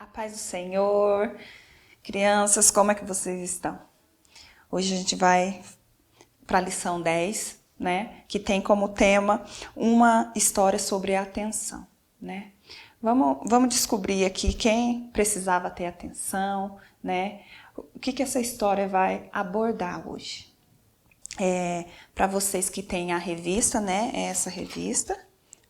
A paz do Senhor, crianças, como é que vocês estão? Hoje a gente vai para a lição 10, né? Que tem como tema uma história sobre a atenção, né? Vamos descobrir aqui quem precisava ter atenção, né? O que essa história vai abordar hoje? Para vocês que têm a revista, né? Essa revista,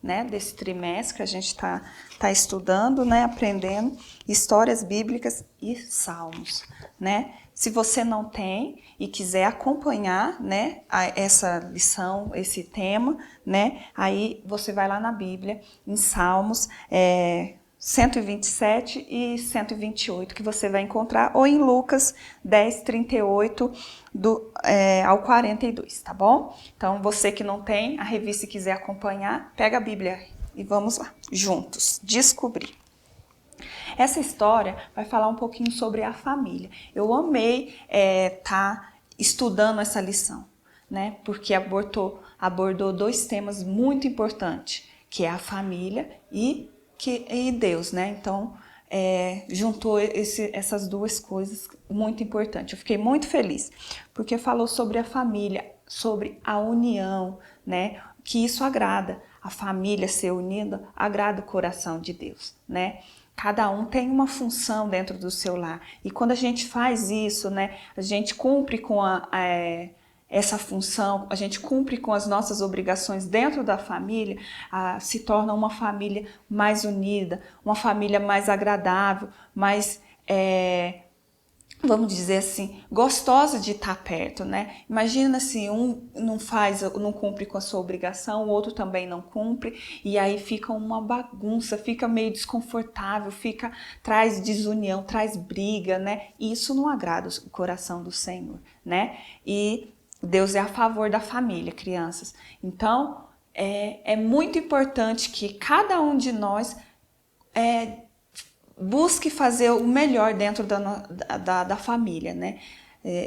né, desse trimestre que a gente tá estudando, né, aprendendo histórias bíblicas e salmos, né? Se você não tem e quiser acompanhar, né, essa lição, esse tema, né, aí você vai lá na Bíblia, em Salmos 127 e 128, que você vai encontrar, ou em Lucas 10, 38 ao 42, tá bom? Então, você que não tem a revista e quiser acompanhar, pega a Bíblia e vamos lá, juntos, descobrir. Essa história vai falar um pouquinho sobre a família. Eu amei tá estudando essa lição, né? Porque abordou dois temas muito importantes, que é a família e Deus, né? Então, juntou essas duas coisas muito importantes. Eu fiquei muito feliz, porque falou sobre a família, sobre a união, né? Que isso agrada. A família ser unida agrada o coração de Deus, né? Cada um tem uma função dentro do seu lar. E quando a gente faz isso, né, a gente cumpre com essa função, a gente cumpre com as nossas obrigações dentro da família, se torna uma família mais unida, uma família mais agradável, mais, vamos dizer assim, gostosa de estar perto, né? Imagina se um não cumpre com a sua obrigação, o outro também não cumpre, e aí fica uma bagunça, fica meio desconfortável, traz desunião, traz briga, né? E isso não agrada o coração do Senhor, né? E Deus é a favor da família, crianças. Então, é muito importante que cada um de nós busque fazer o melhor dentro da família, né?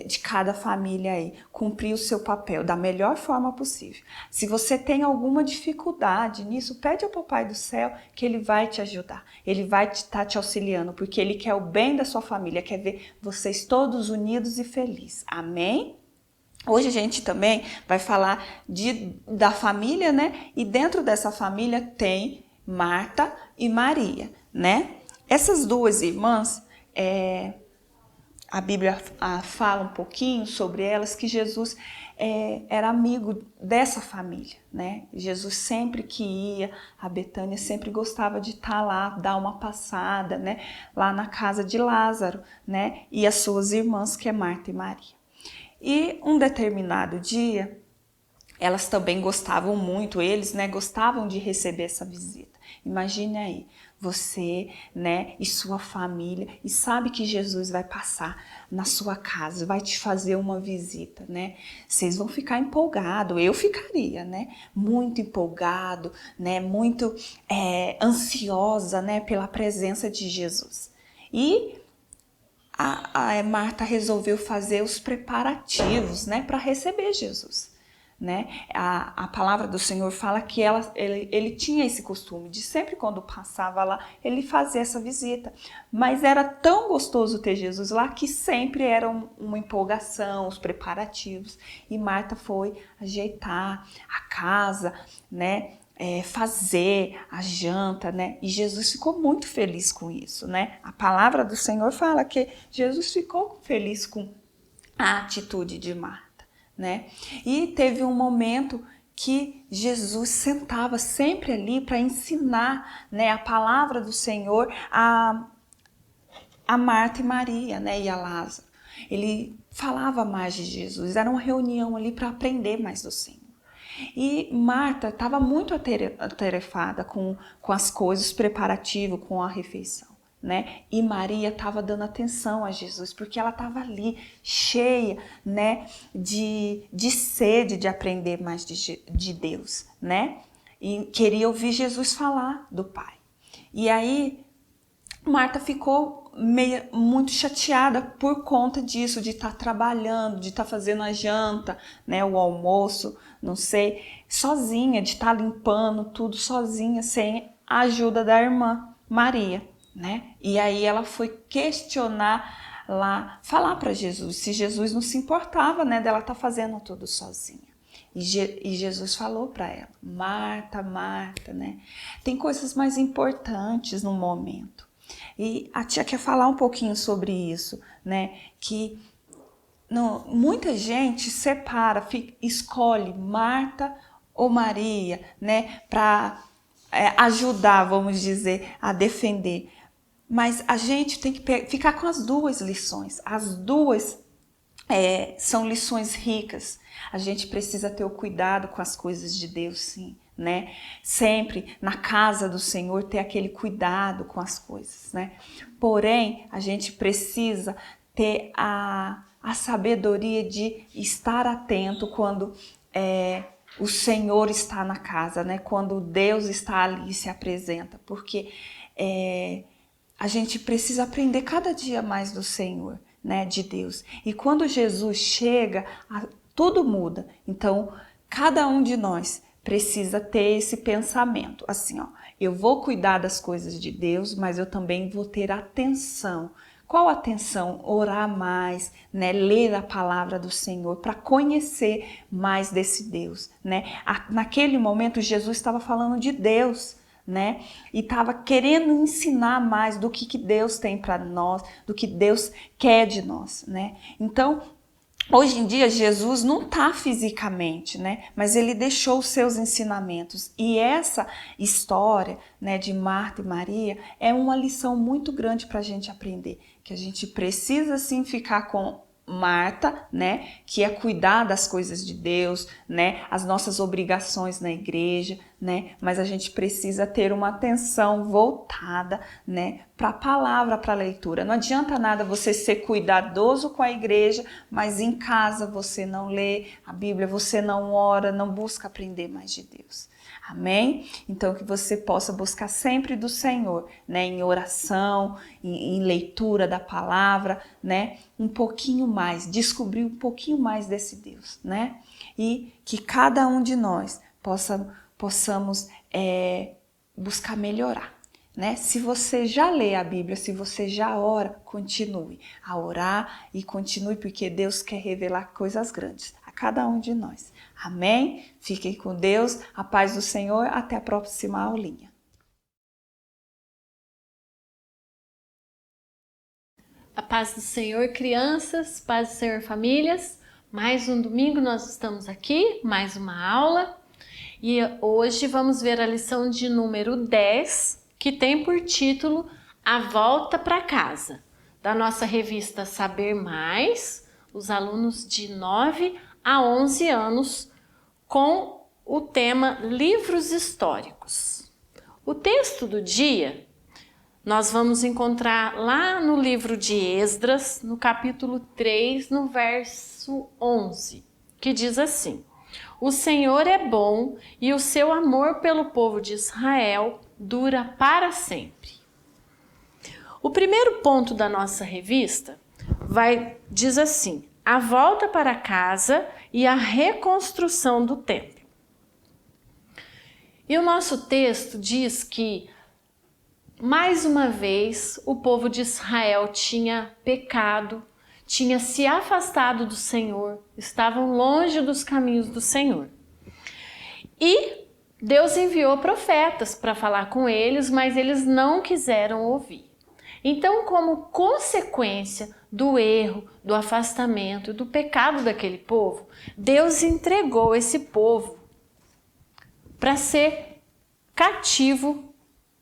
De cada família aí, cumprir o seu papel da melhor forma possível. Se você tem alguma dificuldade nisso, pede ao Papai do Céu que Ele vai te ajudar. Ele vai estar te auxiliando, porque Ele quer o bem da sua família, quer ver vocês todos unidos e felizes. Amém? Hoje a gente também vai falar da família, né? E dentro dessa família tem Marta e Maria, né? Essas duas irmãs, a Bíblia fala um pouquinho sobre elas, que Jesus era amigo dessa família, né? Jesus sempre que ia a Betânia, sempre gostava de estar lá, dar uma passada, né? Lá na casa de Lázaro, né? E as suas irmãs, que é Marta e Maria. E um determinado dia, elas também gostavam muito, eles, né, gostavam de receber essa visita. Imagine aí, você, né, e sua família, e sabe que Jesus vai passar na sua casa, vai te fazer uma visita, né? Vocês vão ficar empolgados, eu ficaria, né? Muito empolgado, né? Muito ansiosa, né, pela presença de Jesus. E a Marta resolveu fazer os preparativos, né, para receber Jesus, né? A palavra do Senhor fala que ele tinha esse costume de sempre quando passava lá, ele fazia essa visita. Mas era tão gostoso ter Jesus lá que sempre era uma empolgação, os preparativos. E Marta foi ajeitar a casa, né? Fazer a janta, né? E Jesus ficou muito feliz com isso, né? A palavra do Senhor fala que Jesus ficou feliz com a atitude de Marta, né? E teve um momento que Jesus sentava sempre ali para ensinar, né, a palavra do Senhor a Marta e Maria, né, e a Lázaro. Ele falava mais de Jesus, era uma reunião ali para aprender mais do Senhor. E Marta estava muito atarefada com as coisas, preparativo, com a refeição, né? E Maria estava dando atenção a Jesus, porque ela estava ali cheia, né, de sede de aprender mais de Deus, né? E queria ouvir Jesus falar do Pai. E aí Marta ficou muito chateada por conta disso, de estar trabalhando, de estar fazendo a janta, né, o almoço, não sei, sozinha, de estar limpando tudo sozinha, sem a ajuda da irmã Maria, né? E aí ela foi questionar lá, falar para Jesus se Jesus não se importava, né, dela estar fazendo tudo sozinha. E Jesus falou para ela: Marta, Marta, né? Tem coisas mais importantes no momento. E a tia quer falar um pouquinho sobre isso, né? Que muita gente separa, escolhe Marta ou Maria, né? Para ajudar, vamos dizer, a defender. Mas a gente tem que ficar com as duas lições. As duas são lições ricas. A gente precisa ter o cuidado com as coisas de Deus, sim, né? Sempre na casa do Senhor ter aquele cuidado com as coisas, né? Porém, a gente precisa ter a sabedoria de estar atento quando o Senhor está na casa, né? Quando Deus está ali e se apresenta, porque a gente precisa aprender cada dia mais do Senhor, né, de Deus. E quando Jesus chega, tudo muda. Então, cada um de nós precisa ter esse pensamento, assim, ó, eu vou cuidar das coisas de Deus, mas eu também vou ter atenção. Qual atenção? Orar mais, né? Ler a palavra do Senhor para conhecer mais desse Deus, né? Naquele momento Jesus estava falando de Deus, né? E estava querendo ensinar mais do que Deus tem para nós, do que Deus quer de nós, né? Então, hoje em dia, Jesus não está fisicamente, né? Mas ele deixou os seus ensinamentos. E essa história, né, de Marta e Maria é uma lição muito grande para a gente aprender. Que a gente precisa, sim, ficar com Marta, né, que é cuidar das coisas de Deus, né, as nossas obrigações na igreja, né, mas a gente precisa ter uma atenção voltada, né, para a palavra, para a leitura. Não adianta nada você ser cuidadoso com a igreja, mas em casa você não lê a Bíblia, você não ora, não busca aprender mais de Deus. Amém? Então, que você possa buscar sempre do Senhor, né? Em oração, em leitura da palavra, né? Um pouquinho mais, descobrir um pouquinho mais desse Deus, né? E que cada um de nós possamos buscar melhorar, né? Se você já lê a Bíblia, se você já ora, continue a orar e continue, porque Deus quer revelar coisas grandes a cada um de nós. Amém? Fiquem com Deus, a paz do Senhor, até a próxima aulinha. A paz do Senhor, crianças, paz do Senhor, famílias. Mais um domingo nós estamos aqui, mais uma aula. E hoje vamos ver a lição de número 10, que tem por título A Volta para Casa, da nossa revista Saber Mais, os alunos de 9 a 11 anos, com o tema Livros Históricos. O texto do dia nós vamos encontrar lá no livro de Esdras, no capítulo 3, no verso 11, que diz assim: O Senhor é bom e o seu amor pelo povo de Israel dura para sempre. O primeiro ponto da nossa revista diz assim: a volta para casa e a reconstrução do templo. E o nosso texto diz que, mais uma vez, o povo de Israel tinha pecado, tinha se afastado do Senhor, estavam longe dos caminhos do Senhor. E Deus enviou profetas para falar com eles, mas eles não quiseram ouvir. Então, como consequência do erro, do afastamento, do pecado daquele povo, Deus entregou esse povo para ser cativo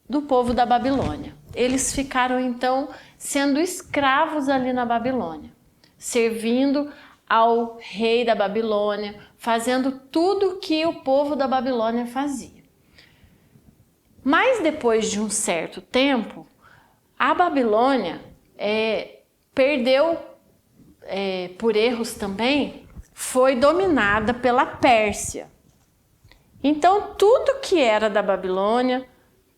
do povo da Babilônia. Eles ficaram então sendo escravos ali na Babilônia, servindo ao rei da Babilônia, fazendo tudo que o povo da Babilônia fazia. Mas depois de um certo tempo, a Babilônia perdeu, por erros também, foi dominada pela Pérsia. Então tudo que era da Babilônia,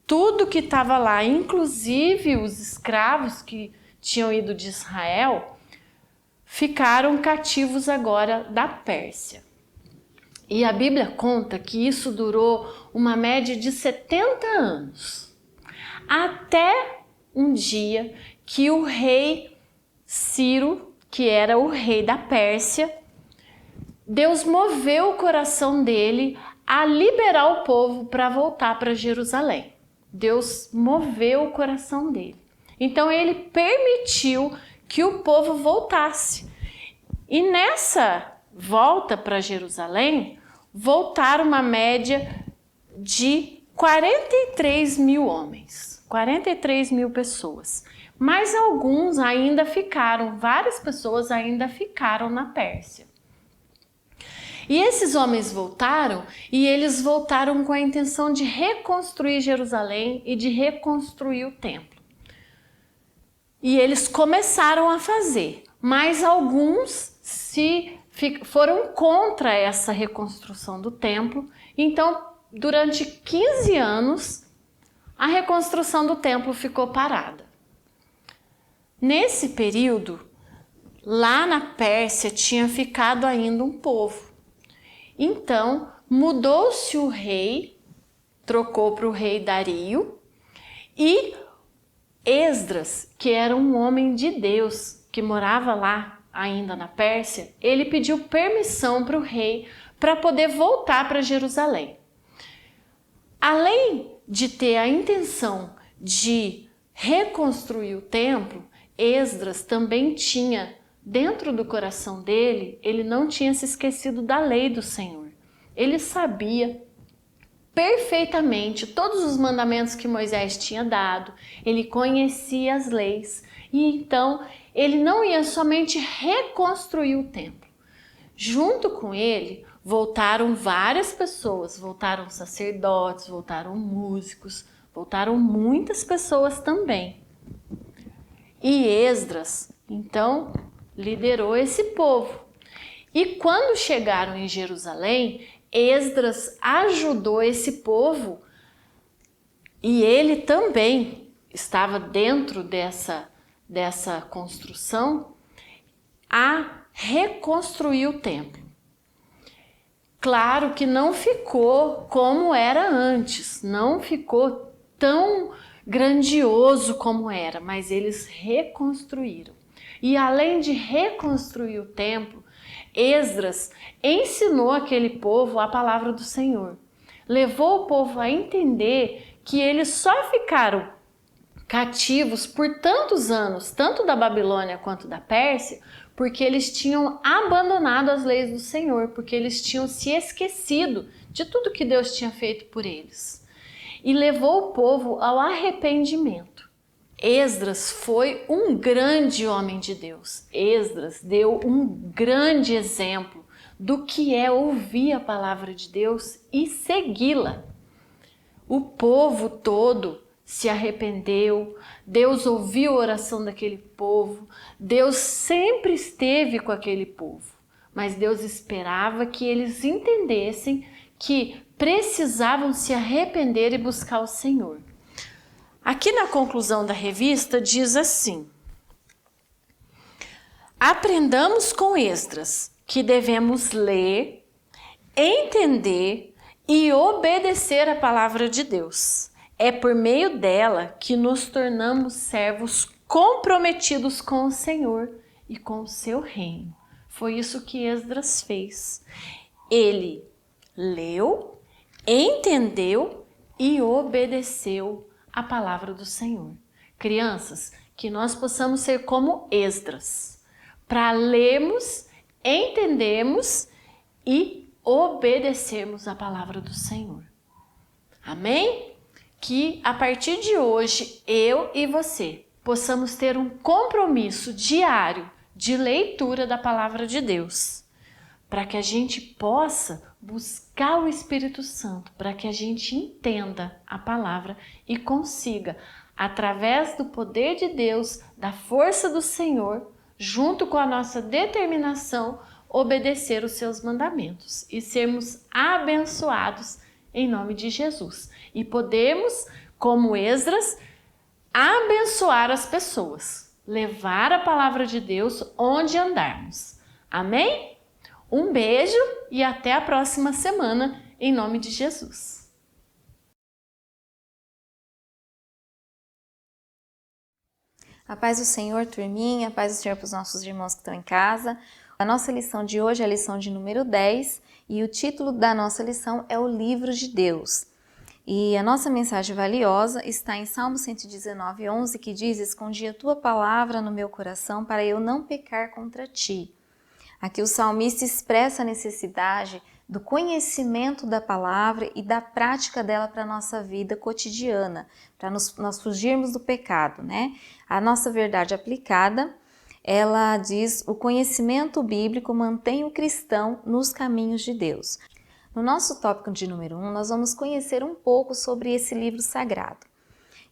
tudo que estava lá, inclusive os escravos que tinham ido de Israel, ficaram cativos agora da Pérsia. E a Bíblia conta que isso durou uma média de 70 anos. Até um dia que o rei Ciro, que era o rei da Pérsia, Deus moveu o coração dele a liberar o povo para voltar para Jerusalém. Deus moveu o coração dele. Então ele permitiu que o povo voltasse. E nessa volta para Jerusalém, voltaram uma média de 43 mil homens, 43 mil pessoas. Mas alguns ainda ficaram, várias pessoas ainda ficaram na Pérsia. E esses homens voltaram, e eles voltaram com a intenção de reconstruir Jerusalém e de reconstruir o templo. E eles começaram a fazer, mas alguns foram contra essa reconstrução do templo. Então, durante 15 anos, a reconstrução do templo ficou parada. Nesse período, lá na Pérsia tinha ficado ainda um povo. Então, mudou-se o rei, trocou para o rei Dario, e Esdras, que era um homem de Deus, que morava lá ainda na Pérsia, ele pediu permissão para o rei para poder voltar para Jerusalém. Além de ter a intenção de reconstruir o templo, Esdras também tinha, dentro do coração dele, ele não tinha se esquecido da lei do Senhor. Ele sabia perfeitamente todos os mandamentos que Moisés tinha dado, ele conhecia as leis, e então ele não ia somente reconstruir o templo. Junto com ele, voltaram várias pessoas, voltaram sacerdotes, voltaram músicos, voltaram muitas pessoas também. E Esdras, então, liderou esse povo. E quando chegaram em Jerusalém, Esdras ajudou esse povo, e ele também estava dentro dessa construção, a reconstruir o templo. Claro que não ficou como era antes, não ficou tão grandioso como era, mas eles reconstruíram. E além de reconstruir o templo, Esdras ensinou aquele povo a palavra do Senhor. Levou o povo a entender que eles só ficaram cativos por tantos anos, tanto da Babilônia quanto da Pérsia, porque eles tinham abandonado as leis do Senhor, porque eles tinham se esquecido de tudo que Deus tinha feito por eles. E levou o povo ao arrependimento. Esdras foi um grande homem de Deus. Esdras deu um grande exemplo do que é ouvir a palavra de Deus e segui-la. O povo todo se arrependeu, Deus ouviu a oração daquele povo, Deus sempre esteve com aquele povo, mas Deus esperava que eles entendessem que precisavam se arrepender e buscar o Senhor. Aqui na conclusão da revista diz assim: aprendamos com Esdras que devemos ler, entender e obedecer a palavra de Deus. É por meio dela que nos tornamos servos comprometidos com o Senhor e com o seu reino. Foi isso que Esdras fez. Ele leu, entendeu e obedeceu a palavra do Senhor. Crianças, que nós possamos ser como Esdras, para lermos, entendermos e obedecermos a palavra do Senhor. Amém? Que a partir de hoje, eu e você possamos ter um compromisso diário de leitura da palavra de Deus, para que a gente possa buscar o Espírito Santo, para que a gente entenda a palavra e consiga, através do poder de Deus, da força do Senhor, junto com a nossa determinação, obedecer os seus mandamentos e sermos abençoados em nome de Jesus. E podemos, como Esdras, abençoar as pessoas, levar a palavra de Deus onde andarmos. Amém? Um beijo e até a próxima semana, em nome de Jesus. A paz do Senhor, turminha, a paz do Senhor para os nossos irmãos que estão em casa. A nossa lição de hoje é a lição de número 10 e o título da nossa lição é o Livro de Deus. E a nossa mensagem valiosa está em Salmo 119:11, que diz: escondi a tua palavra no meu coração para eu não pecar contra ti. Aqui o salmista expressa a necessidade do conhecimento da palavra e da prática dela para a nossa vida cotidiana, para nós fugirmos do pecado, né? A nossa verdade aplicada, ela diz: o conhecimento bíblico mantém o cristão nos caminhos de Deus. No nosso tópico de número 1, nós vamos conhecer um pouco sobre esse livro sagrado.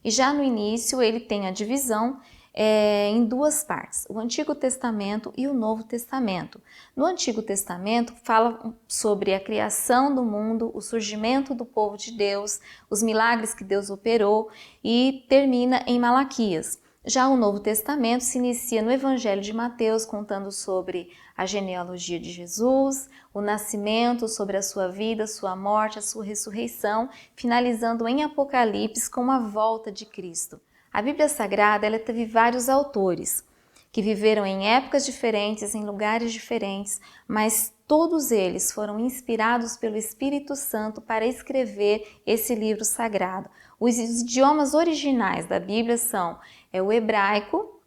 E já no início ele tem a divisão em duas partes, o Antigo Testamento e o Novo Testamento. No Antigo Testamento fala sobre a criação do mundo, o surgimento do povo de Deus, os milagres que Deus operou e termina em Malaquias. Já o Novo Testamento se inicia no Evangelho de Mateus, contando sobre a genealogia de Jesus, o nascimento, sobre a sua vida, sua morte, a sua ressurreição, finalizando em Apocalipse com a volta de Cristo. A Bíblia Sagrada ela teve vários autores que viveram em épocas diferentes, em lugares diferentes, mas todos eles foram inspirados pelo Espírito Santo para escrever esse livro sagrado. Os idiomas originais da Bíblia são o hebraico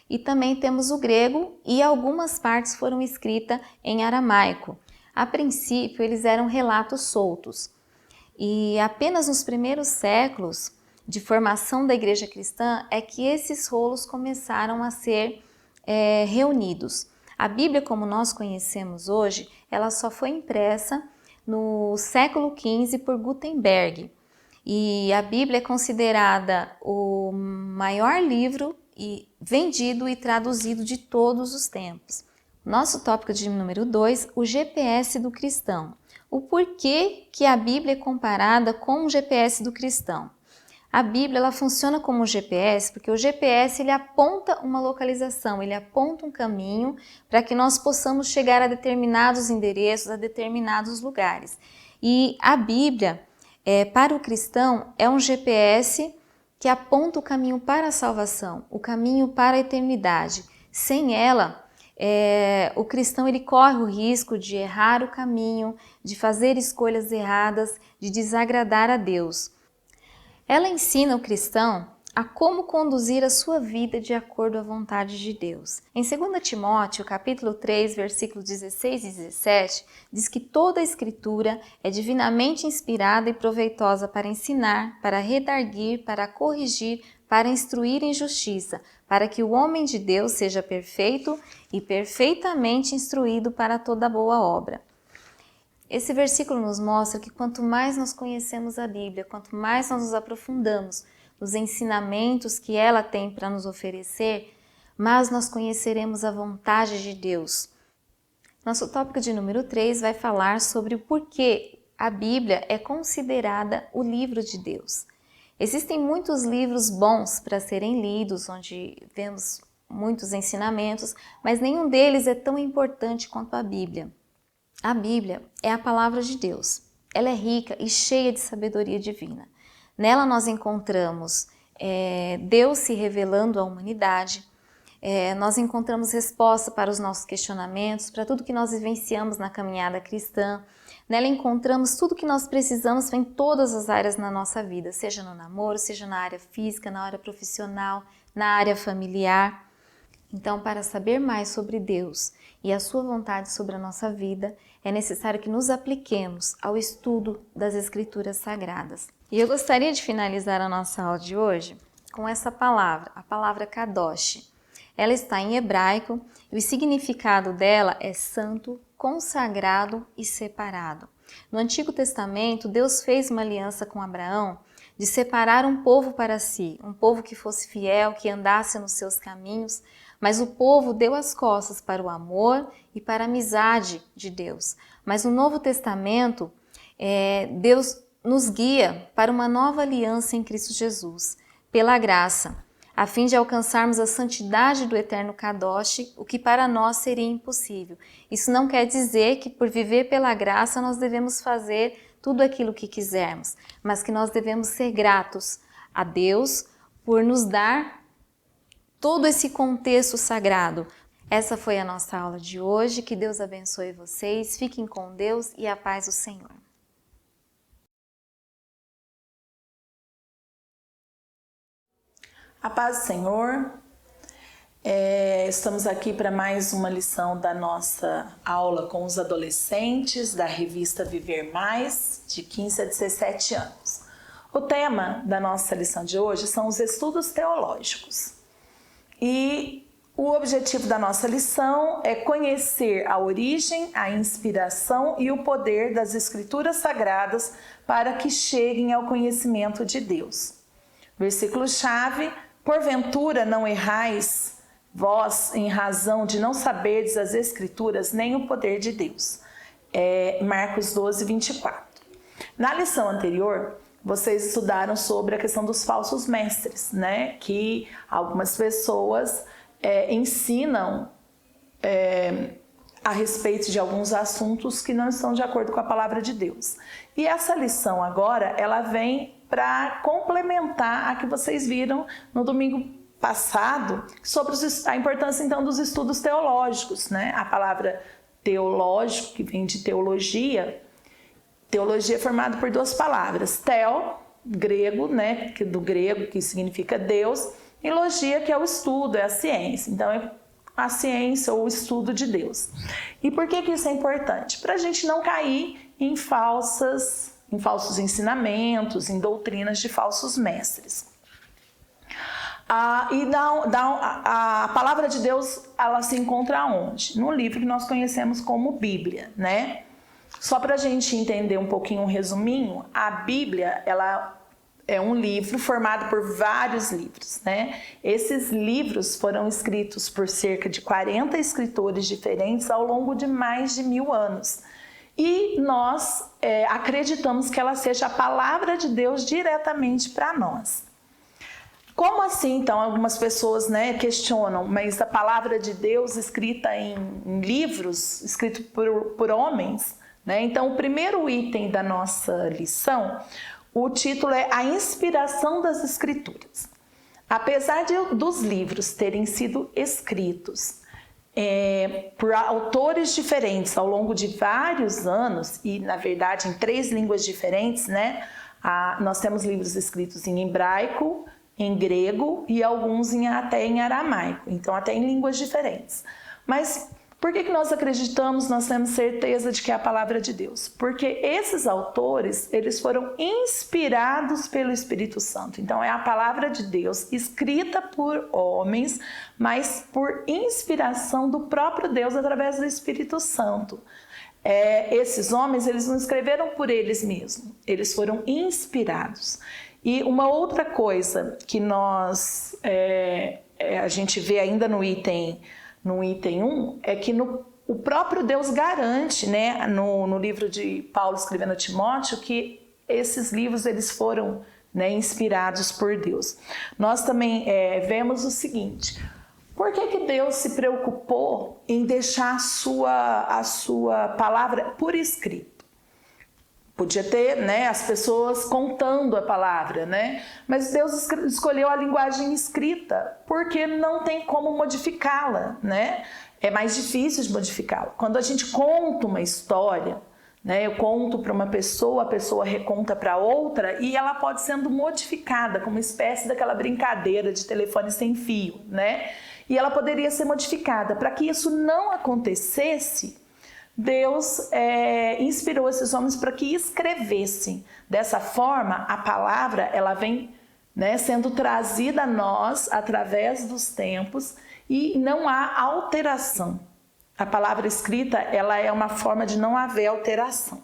e também temos o grego e algumas partes foram escritas em aramaico. A princípio, eles eram relatos soltos e apenas nos primeiros séculos de formação da igreja cristã é que esses rolos começaram a ser reunidos. A Bíblia, como nós conhecemos hoje, ela só foi impressa no século XV por Gutenberg. E a Bíblia é considerada o maior livro vendido e traduzido de todos os tempos. Nosso tópico de número 2, o GPS do cristão. O porquê que a Bíblia é comparada com o GPS do cristão. A Bíblia ela funciona como um GPS porque o GPS ele aponta uma localização, ele aponta um caminho para que nós possamos chegar a determinados endereços, a determinados lugares. E a Bíblia, para o cristão, é um GPS que aponta o caminho para a salvação, o caminho para a eternidade. Sem ela, o cristão ele corre o risco de errar o caminho, de fazer escolhas erradas, de desagradar a Deus. Ela ensina o cristão a como conduzir a sua vida de acordo à vontade de Deus. Em 2 Timóteo, capítulo 3, versículos 16 e 17, diz que toda a Escritura é divinamente inspirada e proveitosa para ensinar, para redarguir, para corrigir, para instruir em justiça, para que o homem de Deus seja perfeito e perfeitamente instruído para toda boa obra. Esse versículo nos mostra que quanto mais nós conhecemos a Bíblia, quanto mais nós nos aprofundamos nos ensinamentos que ela tem para nos oferecer, mais nós conheceremos a vontade de Deus. Nosso tópico de número 3 vai falar sobre o porquê a Bíblia é considerada o livro de Deus. Existem muitos livros bons para serem lidos, onde vemos muitos ensinamentos, mas nenhum deles é tão importante quanto a Bíblia. A Bíblia é a palavra de Deus. Ela é rica e cheia de sabedoria divina. Nela nós encontramos Deus se revelando à humanidade, nós encontramos resposta para os nossos questionamentos, para tudo que nós vivenciamos na caminhada cristã. Nela encontramos tudo que nós precisamos em todas as áreas na nossa vida, seja no namoro, seja na área física, na área profissional, na área familiar. Então, para saber mais sobre Deus e a sua vontade sobre a nossa vida, é necessário que nos apliquemos ao estudo das Escrituras Sagradas. E eu gostaria de finalizar a nossa aula de hoje com essa palavra, a palavra Kadosh. Ela está em hebraico e o significado dela é santo, consagrado e separado. No Antigo Testamento, Deus fez uma aliança com Abraão de separar um povo para si, um povo que fosse fiel, que andasse nos seus caminhos, mas o povo deu as costas para o amor e para a amizade de Deus. Mas no Novo Testamento, Deus nos guia para uma nova aliança em Cristo Jesus, pela graça, a fim de alcançarmos a santidade do eterno Kadosh, o que para nós seria impossível. Isso não quer dizer que por viver pela graça nós devemos fazer tudo aquilo que quisermos, mas que nós devemos ser gratos a Deus por nos dar todo esse contexto sagrado. Essa foi a nossa aula de hoje. Que Deus abençoe vocês. Fiquem com Deus e a paz do Senhor. A paz do Senhor. Estamos aqui para mais uma lição da nossa aula com os adolescentes da revista Viver Mais, de 15 a 17 anos. O tema da nossa lição de hoje são os estudos teológicos. E o objetivo da nossa lição é conhecer a origem, a inspiração e o poder das Escrituras Sagradas para que cheguem ao conhecimento de Deus. Versículo-chave: porventura não errais vós em razão de não saberdes as Escrituras nem o poder de Deus. Marcos 12, 24. Na lição anterior, vocês estudaram sobre a questão dos falsos mestres, né? Que algumas pessoas ensinam a respeito de alguns assuntos que não estão de acordo com a palavra de Deus. E essa lição agora, ela vem para complementar a que vocês viram no domingo passado, sobre a importância então dos estudos teológicos, né? A palavra teológico, que vem de teologia é formada por duas palavras: theo, grego, né? Do grego, que significa Deus, e logia, que é o estudo, é a ciência. Então, é a ciência ou o estudo de Deus. E por que isso é importante? Para a gente não cair em falsos ensinamentos, em doutrinas de falsos mestres. A palavra de Deus, ela se encontra onde? No livro que nós conhecemos como Bíblia, né? Só para a gente entender um pouquinho, um resuminho, a Bíblia, ela é um livro formado por vários livros, né? Esses livros foram escritos por cerca de 40 escritores diferentes ao longo de mais de 1000 anos. E nós acreditamos que ela seja a palavra de Deus diretamente para nós. Como assim, então, algumas pessoas, né, questionam, mas a palavra de Deus escrita em livros, escrito por homens, né? Então, o primeiro item da nossa lição, o título é A Inspiração das Escrituras. Apesar dos livros terem sido escritos por autores diferentes ao longo de vários anos, e na verdade em 3 línguas diferentes, né? Nós temos livros escritos em hebraico, em grego e alguns até em aramaico, então até em línguas diferentes. Mas por que nós acreditamos, nós temos certeza de que é a palavra de Deus? Porque esses autores, eles foram inspirados pelo Espírito Santo. Então é a palavra de Deus escrita por homens, mas por inspiração do próprio Deus através do Espírito Santo. Esses homens, eles não escreveram por eles mesmos, eles foram inspirados. E uma outra coisa que a gente vê ainda no item 1, é que o próprio Deus garante, né, no livro de Paulo escrevendo a Timóteo, que esses livros eles foram, né, inspirados por Deus. Nós também vemos o seguinte: por que Deus se preocupou em deixar a sua palavra por escrito? Podia ter, né, as pessoas contando a palavra, né? Mas Deus escolheu a linguagem escrita porque não tem como modificá-la, né? É mais difícil de modificá-la. Quando a gente conta uma história, né, eu conto para uma pessoa, a pessoa reconta para outra e ela pode sendo modificada, como uma espécie daquela brincadeira de telefone sem fio, né? E ela poderia ser modificada. Para que isso não acontecesse, Deus inspirou esses homens para que escrevessem. Dessa forma, a palavra ela vem, né, sendo trazida a nós através dos tempos e não há alteração. A palavra escrita ela é uma forma de não haver alteração.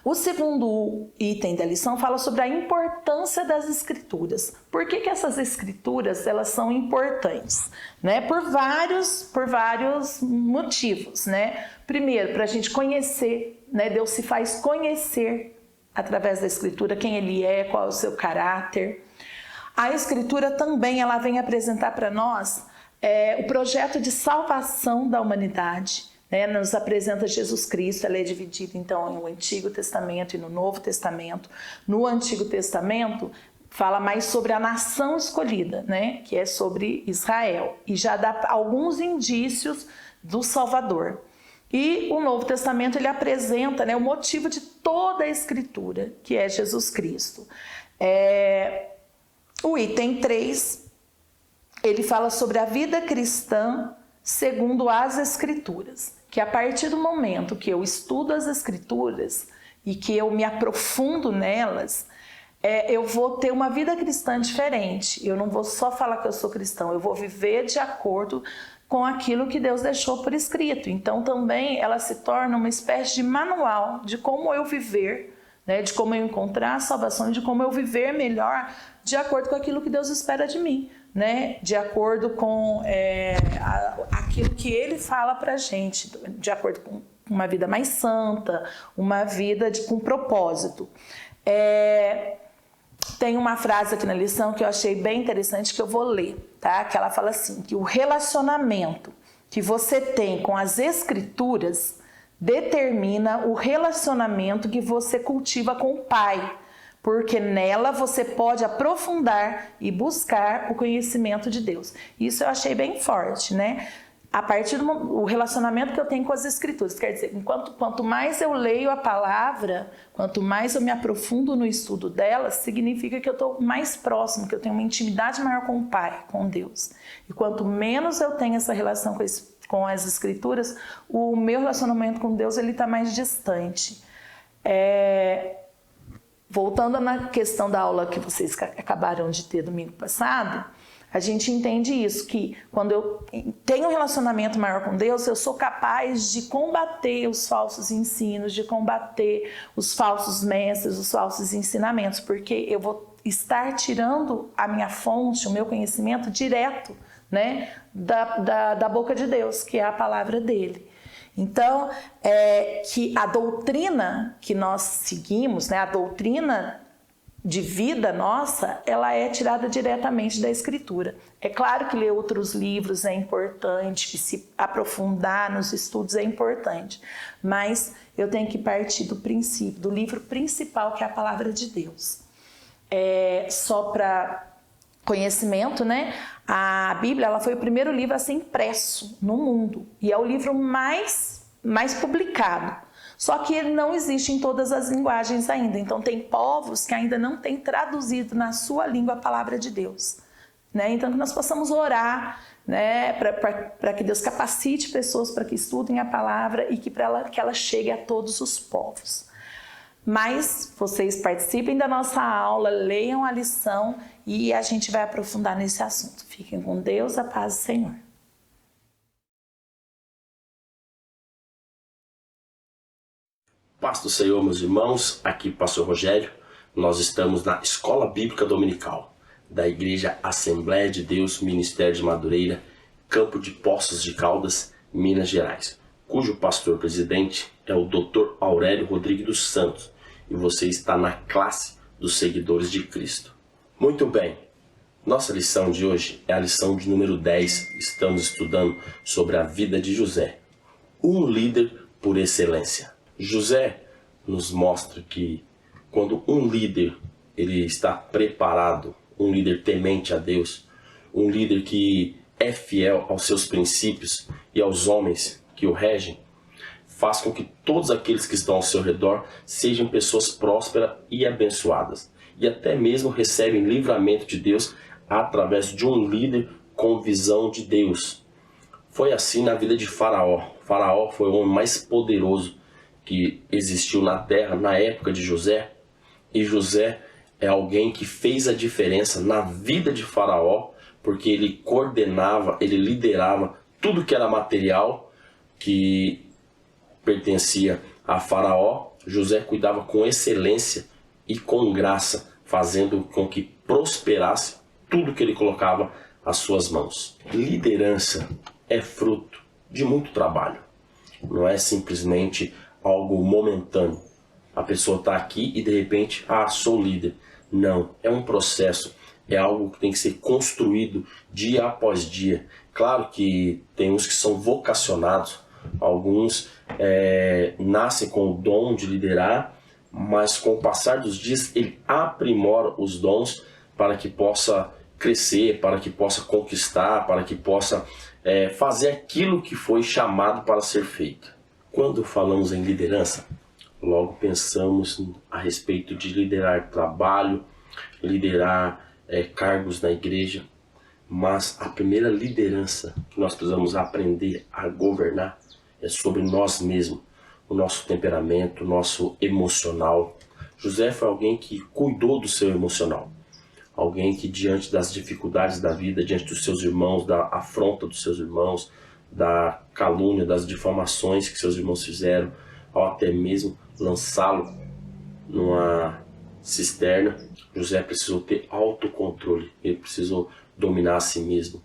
O segundo item da lição fala sobre a importância das escrituras. Por que essas escrituras elas são importantes? Né? Por vários motivos. Né? Primeiro, para a gente conhecer, né? Deus se faz conhecer através da escritura quem Ele é, qual é o seu caráter. A escritura também ela vem apresentar para nós o projeto de salvação da humanidade. Né, nos apresenta Jesus Cristo. Ela é dividida então no Antigo Testamento e no Novo Testamento. No Antigo Testamento fala mais sobre a nação escolhida, né? Que é sobre Israel. E já dá alguns indícios do Salvador. E o Novo Testamento ele apresenta, né, o motivo de toda a Escritura, que é Jesus Cristo. O item 3, ele fala sobre a vida cristã segundo as Escrituras. Que a partir do momento que eu estudo as Escrituras e que eu me aprofundo nelas, eu vou ter uma vida cristã diferente. Eu não vou só falar que eu sou cristão, eu vou viver de acordo com aquilo que Deus deixou por escrito. Então também ela se torna uma espécie de manual de como eu viver, né, de como eu encontrar a salvação, de como eu viver melhor de acordo com aquilo que Deus espera de mim, né, de acordo com aquilo que Ele fala pra gente, de acordo com uma vida mais santa, uma vida com propósito. Tem uma frase aqui na lição que eu achei bem interessante que eu vou ler, tá? Que ela fala assim, que o relacionamento que você tem com as Escrituras determina o relacionamento que você cultiva com o Pai, porque nela você pode aprofundar e buscar o conhecimento de Deus. Isso eu achei bem forte, né? A partir do relacionamento que eu tenho com as Escrituras. Quer dizer, quanto mais eu leio a palavra, quanto mais eu me aprofundo no estudo dela, significa que eu estou mais próximo, que eu tenho uma intimidade maior com o Pai, com Deus. E quanto menos eu tenho essa relação com as Escrituras, o meu relacionamento com Deus está mais distante. Voltando na questão da aula que vocês acabaram de ter domingo passado, a gente entende isso, que quando eu tenho um relacionamento maior com Deus, eu sou capaz de combater os falsos ensinos, de combater os falsos mestres, os falsos ensinamentos, porque eu vou estar tirando a minha fonte, o meu conhecimento direto, né, da boca de Deus, que é a palavra dele. Então, que a doutrina que nós seguimos, né, a doutrina de vida nossa, ela é tirada diretamente da Escritura. É claro que ler outros livros é importante, que se aprofundar nos estudos é importante, mas eu tenho que partir do princípio, do livro principal, que é a Palavra de Deus. Só para conhecimento, né? A Bíblia ela foi o primeiro livro a ser impresso no mundo e é o livro mais publicado. Só que ele não existe em todas as linguagens ainda. Então tem povos que ainda não têm traduzido na sua língua a palavra de Deus, né? Então que nós possamos orar, né, para que Deus capacite pessoas para que estudem a palavra e que ela chegue a todos os povos. Mas vocês participem da nossa aula, leiam a lição e a gente vai aprofundar nesse assunto. Fiquem com Deus, a paz do Senhor. Paz do Senhor, meus irmãos, aqui Pastor Rogério. Nós estamos na Escola Bíblica Dominical da Igreja Assembleia de Deus, Ministério de Madureira, Campo de Poços de Caldas, Minas Gerais, cujo pastor-presidente é o Dr. Aurélio Rodrigues dos Santos, e você está na classe dos seguidores de Cristo. Muito bem, nossa lição de hoje é a lição de número 10. Estamos estudando sobre a vida de José, um líder por excelência. José nos mostra que quando um líder ele está preparado, um líder temente a Deus, um líder que é fiel aos seus princípios e aos homens que o regem, faz com que todos aqueles que estão ao seu redor sejam pessoas prósperas e abençoadas, e até mesmo recebem livramento de Deus através de um líder com visão de Deus. Foi assim na vida de Faraó. Faraó foi o homem mais poderoso que existiu na terra na época de José, e José é alguém que fez a diferença na vida de Faraó, porque ele coordenava, ele liderava tudo que era material que pertencia a Faraó. José cuidava com excelência e com graça, fazendo com que prosperasse tudo que ele colocava às suas mãos. Liderança é fruto de muito trabalho, não é simplesmente algo momentâneo. A pessoa está aqui e de repente, sou líder. Não, é um processo, é algo que tem que ser construído dia após dia. Claro que tem uns que são vocacionados, alguns nascem com o dom de liderar, mas com o passar dos dias ele aprimora os dons para que possa crescer, para que possa conquistar, para que possa fazer aquilo que foi chamado para ser feito. Quando falamos em liderança, logo pensamos a respeito de liderar trabalho, liderar cargos na igreja, mas a primeira liderança que nós precisamos aprender a governar é sobre nós mesmos, o nosso temperamento, o nosso emocional. José foi alguém que cuidou do seu emocional, alguém que diante das dificuldades da vida, diante dos seus irmãos, da afronta dos seus irmãos, da calúnia, das difamações que seus irmãos fizeram, ou até mesmo lançá-lo numa cisterna, José precisou ter autocontrole, ele precisou dominar a si mesmo,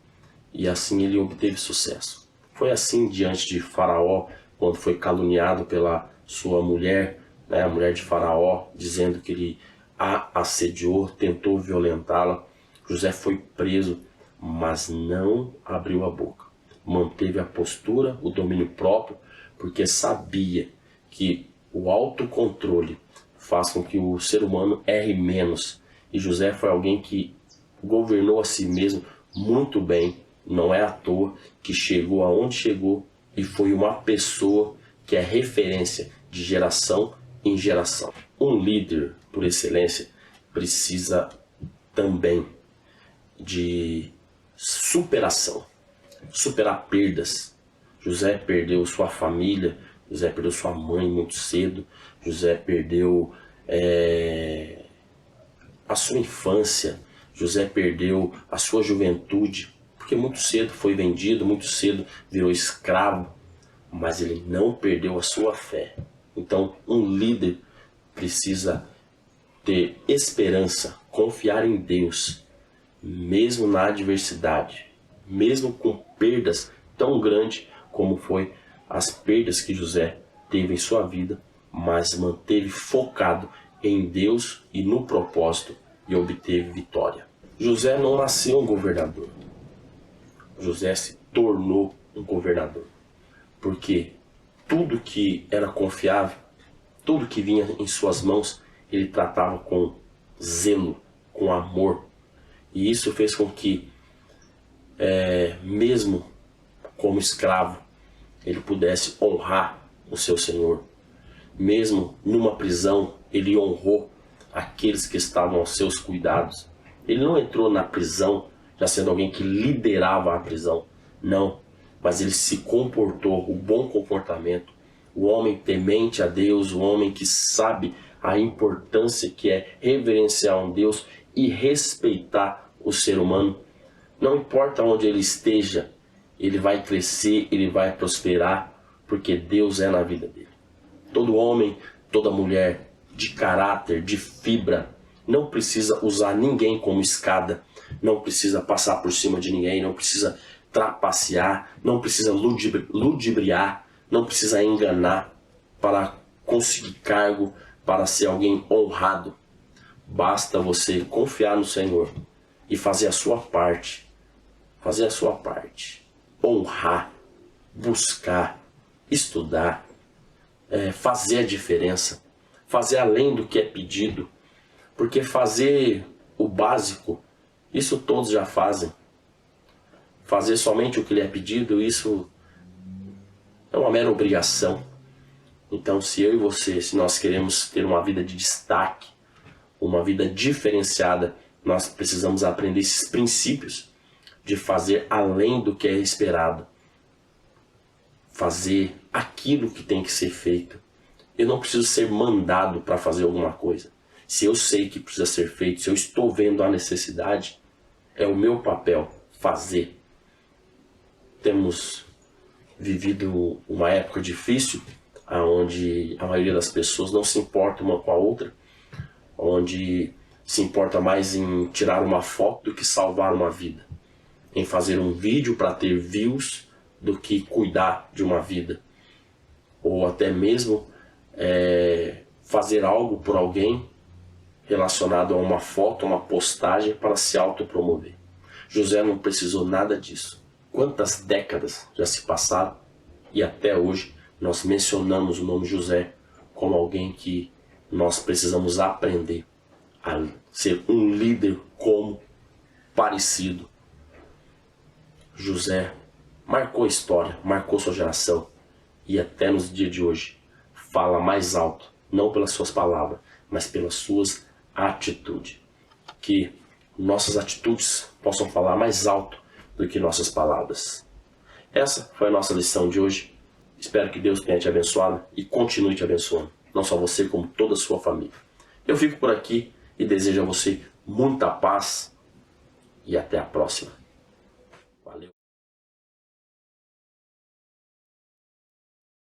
e assim ele obteve sucesso. Foi assim diante de Faraó, quando foi caluniado pela sua mulher, a mulher de Faraó, dizendo que ele a assediou, tentou violentá-la. José foi preso, mas não abriu a boca. Manteve a postura, o domínio próprio, porque sabia que o autocontrole faz com que o ser humano erre menos. E José foi alguém que governou a si mesmo muito bem. Não é à toa que chegou aonde chegou e foi uma pessoa que é referência de geração em geração. Um líder, por excelência, precisa também de superação, superar perdas. José perdeu sua família, José perdeu sua mãe muito cedo, José perdeu a sua infância, José perdeu a sua juventude, porque muito cedo foi vendido, muito cedo virou escravo, mas ele não perdeu a sua fé. Então, um líder precisa ter esperança, confiar em Deus, mesmo na adversidade, mesmo com perdas tão grandes como foi as perdas que José teve em sua vida, mas manteve focado em Deus e no propósito e obteve vitória. José não nasceu um governador, José se tornou um governador, porque tudo que era confiável, tudo que vinha em suas mãos, ele tratava com zelo, com amor. E isso fez com que, mesmo como escravo, ele pudesse honrar o seu senhor. Mesmo numa prisão, ele honrou aqueles que estavam aos seus cuidados. Ele não entrou na prisão já sendo alguém que liderava a prisão. Não, mas ele se comportou, o bom comportamento. O homem temente a Deus, o homem que sabe a importância que é reverenciar um Deus e respeitar o ser humano. Não importa onde ele esteja, ele vai crescer, ele vai prosperar, porque Deus é na vida dele. Todo homem, toda mulher de caráter, de fibra, não precisa usar ninguém como escada, não precisa passar por cima de ninguém, não precisa trapacear, não precisa ludibriar, não precisa enganar para conseguir cargo, para ser alguém honrado. Basta você confiar no Senhor e fazer a sua parte. Fazer a sua parte. Honrar, buscar, estudar, fazer a diferença, fazer além do que é pedido. Porque fazer o básico, isso todos já fazem. Fazer somente o que lhe é pedido, isso é uma mera obrigação. Então, se eu e você, se nós queremos ter uma vida de destaque, uma vida diferenciada, nós precisamos aprender esses princípios de fazer além do que é esperado. Fazer aquilo que tem que ser feito. Eu não preciso ser mandado para fazer alguma coisa. Se eu sei que precisa ser feito, se eu estou vendo a necessidade, é o meu papel fazer. Temos vivido uma época difícil, onde a maioria das pessoas não se importa uma com a outra, onde se importa mais em tirar uma foto do que salvar uma vida, em fazer um vídeo para ter views do que cuidar de uma vida, ou até mesmo fazer algo por alguém relacionado a uma foto, uma postagem para se autopromover. José não precisou nada disso. Quantas décadas já se passaram e até hoje nós mencionamos o nome José como alguém que nós precisamos aprender a ser um líder como parecido. José marcou a história, marcou sua geração e até nos dias de hoje fala mais alto, não pelas suas palavras, mas pelas suas atitudes. Que nossas atitudes possam falar mais alto do que nossas palavras. Essa foi a nossa lição de hoje. Espero que Deus tenha te abençoado e continue te abençoando. Não só você, como toda a sua família. Eu fico por aqui e desejo a você muita paz e até a próxima.